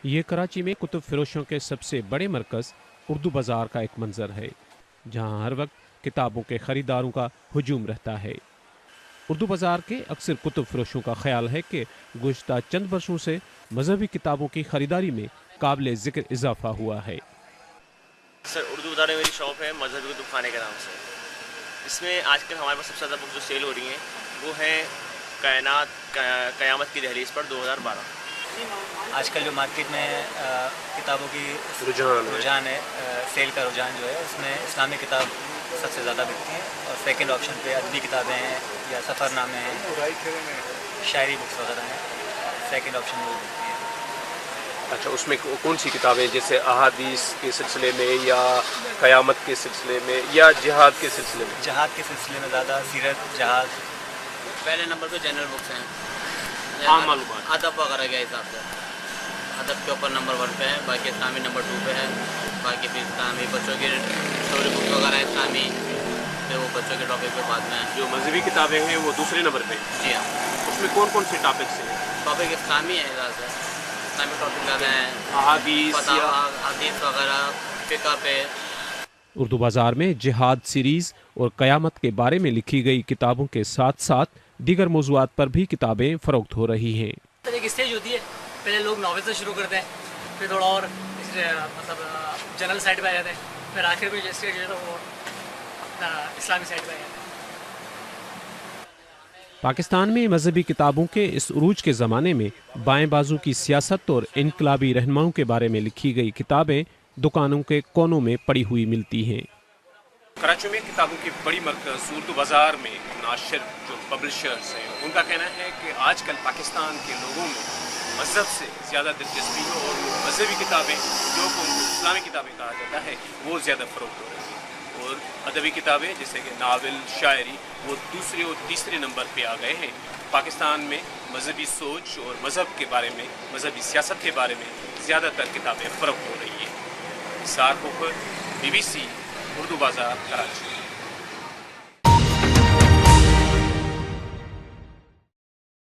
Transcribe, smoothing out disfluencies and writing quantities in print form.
یہ کراچی میں کتب فروشوں کے سب سے بڑے مرکز اردو بازار کا ایک منظر ہے، جہاں ہر وقت کتابوں کے خریداروں کا ہجوم رہتا ہے۔ اردو بازار کے اکثر کتب فروشوں کا خیال ہے کہ گزشتہ چند برسوں سے مذہبی کتابوں کی خریداری میں قابل ذکر اضافہ ہوا ہے۔ سر اردو بازار میں میری شاپ ہے مذہبی کتب خانے کے نام سے۔ اس میں آج کل ہمارے پاس سب سے زیادہ بک جو سیل ہو رہی ہیں وہ ہیں قیامت کی دہلیز پر 2012۔ آج کل جو مارکیٹ میں کتابوں کی رجحان ہے، سیل کا رجحان جو ہے، اس میں اسلامی کتاب سب سے زیادہ بکتی ہیں، اور سیکنڈ آپشن پہ ادبی کتابیں ہیں یا سفر نامے ہیں، شاعری بکس وغیرہ ہیں، سیکنڈ آپشن میں بکتی ہیں۔ اچھا، اس میں کون سی کتابیں جیسے احادیث کے سلسلے میں یا قیامت کے سلسلے میں یا جہاد کے سلسلے میں؟ جہاد کے سلسلے میں زیادہ سیرت، جہاد۔ پہلے نمبر پہ جنرل بکس ہیں، عام معلومات، ادب وغیرہ کے حساب سے ادب کے اوپر نمبر 1 پہ ہے، باقی اسلامی نمبر 2 پہ ہے، باقی پھر اسلامی بچوں کی اسٹوری بکس وغیرہ ہیں اسلامی، پھر وہ بچوں کے ٹاپک پہ بعد میں۔ جو مذہبی کتابیں ہیں وہ دوسرے نمبر پہ۔ جی ہاں، اس میں کون کون سے ٹاپکس ہیں؟ ٹاپک اسلامی ہے، زیادہ سے اسلامی ٹاپک زیادہ ہیں، احادیث، حدیث وغیرہ، فقہ پہ۔ اردو بازار میں جہاد سیریز اور قیامت کے بارے میں لکھی گئی کتابوں کے ساتھ ساتھ دیگر موضوعات پر بھی کتابیں فروخت ہو رہی ہیں۔ ایک اسٹیج ہوتی ہے، پہلے لوگ ناول سے شروع کرتے ہیں، پھر تھوڑا اور مطلب جنرل سائڈ پہ آ جاتے ہیں، پھر آخر میں جو اسٹیج ہے وہ اپنا اسلامی سائڈ پہ آ جاتے ہیں۔ پاکستان میں مذہبی کتابوں کے اس عروج کے زمانے میں بائیں بازو کی سیاست اور انقلابی رہنماؤں کے بارے میں لکھی گئی کتابیں دکانوں کے کونوں میں پڑی ہوئی ملتی ہیں۔ کراچی میں کتابوں کی بڑی مرکز اردو بازار میں ناشر جو پبلشرز ہیں ان کا کہنا ہے کہ آج کل پاکستان کے لوگوں میں مذہب سے زیادہ دلچسپی ہے اور مذہبی کتابیں جو کو اسلامی کتابیں کہا جاتا ہے وہ زیادہ فروخت ہو رہی ہیں، اور ادبی کتابیں جیسے کہ ناول، شاعری وہ دوسرے اور تیسرے نمبر پہ آ گئے ہیں۔ پاکستان میں مذہبی سوچ اور مذہب کے بارے میں، مذہبی سیاست کے بارے میں زیادہ تر کتابیں فروخت ہو رہی ہیں۔ سار کھوکھر، BBC اردو بازار، کراچی۔